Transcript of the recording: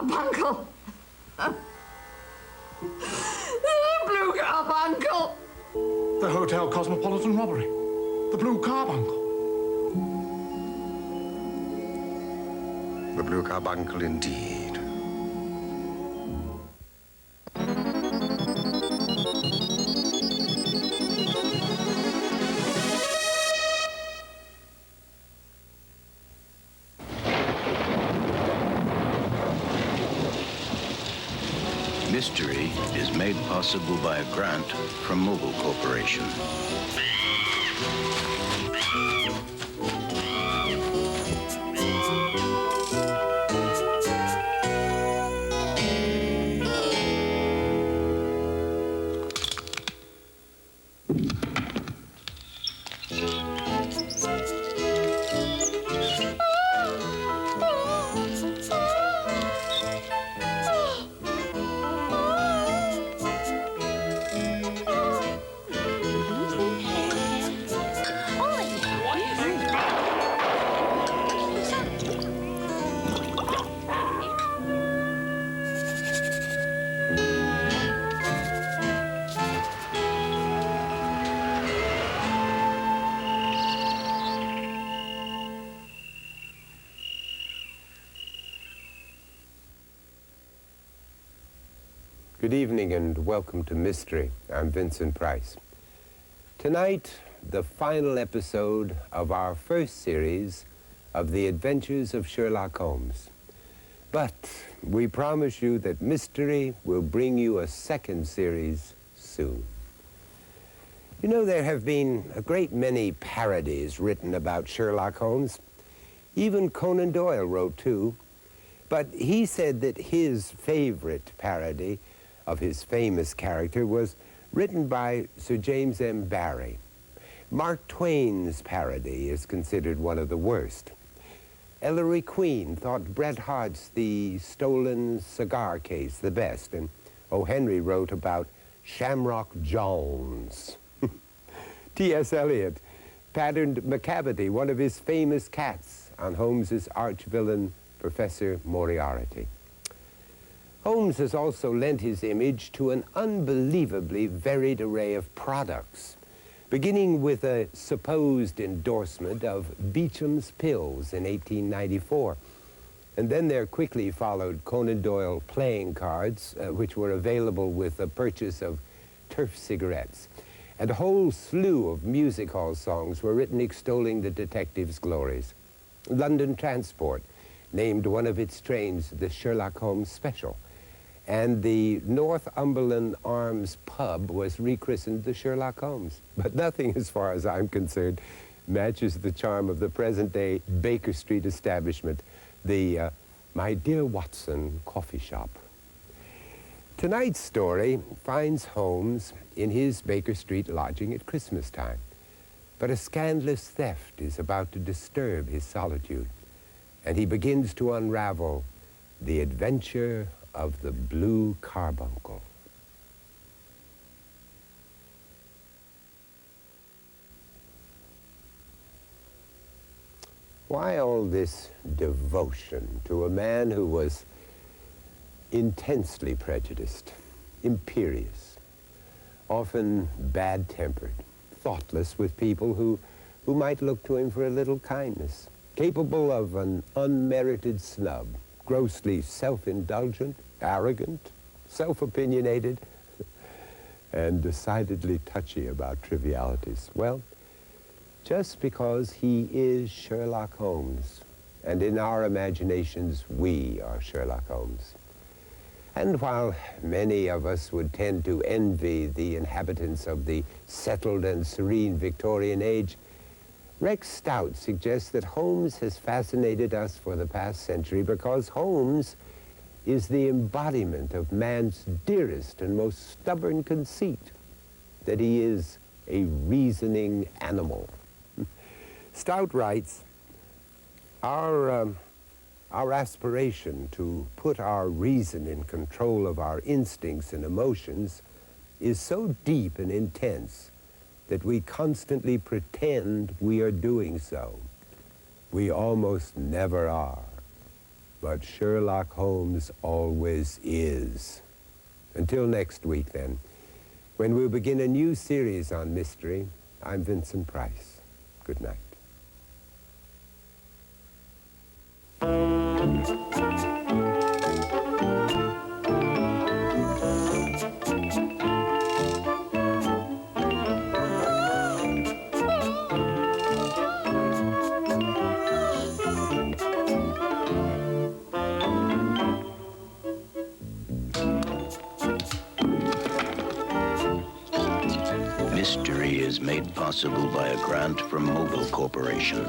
Carbuncle. The blue Carbuncle. The Hotel Cosmopolitan robbery. The blue Carbuncle. The blue Carbuncle indeed. Mystery is made possible by a grant from Mobil Corporation. Good evening and welcome to Mystery. I'm Vincent Price. Tonight, the final episode of our first series of The Adventures of Sherlock Holmes. But we promise you that Mystery will bring you a second series soon. You know, there have been a great many parodies written about Sherlock Holmes. Even Conan Doyle wrote two. But he said that his favorite parody of his famous character was written by Sir James M. Barrie. Mark Twain's parody is considered one of the worst. Ellery Queen thought Bret Hart's The Stolen Cigar Case the best, and O. Henry wrote about Shamrock Jones. T.S. Eliot patterned Macavity, one of his famous cats, on Holmes's arch-villain, Professor Moriarty. Holmes has also lent his image to an unbelievably varied array of products, beginning with a supposed endorsement of Beecham's Pills in 1894. And then there quickly followed Conan Doyle playing cards, which were available with the purchase of Turf cigarettes. And a whole slew of music hall songs were written extolling the detective's glories. London Transport named one of its trains the Sherlock Holmes Special. And the Northumberland Arms pub was rechristened the Sherlock Holmes. But nothing, as far as I'm concerned, matches the charm of the present-day Baker Street establishment, the My Dear Watson coffee shop. Tonight's story finds Holmes in his Baker Street lodging at Christmas time. But a scandalous theft is about to disturb his solitude, and he begins to unravel the adventure of the blue Carbuncle. Why all this devotion to a man who was intensely prejudiced, imperious, often bad-tempered, thoughtless with people who might look to him for a little kindness, capable of an unmerited snub, grossly self-indulgent, arrogant, self-opinionated, and decidedly touchy about trivialities? Well, just because he is Sherlock Holmes, and in our imaginations, we are Sherlock Holmes. And while many of us would tend to envy the inhabitants of the settled and serene Victorian age, Rex Stout suggests that Holmes has fascinated us for the past century because Holmes is the embodiment of man's dearest and most stubborn conceit, that he is a reasoning animal. Stout writes, our aspiration to put our reason in control of our instincts and emotions is so deep and intense that we constantly pretend we are doing so. We almost never are. but Sherlock Holmes always is. Until next week, then, when we'll begin a new series on mystery, I'm Vincent Price. Good night. Mystery is made possible by a grant from Mogul Corporation.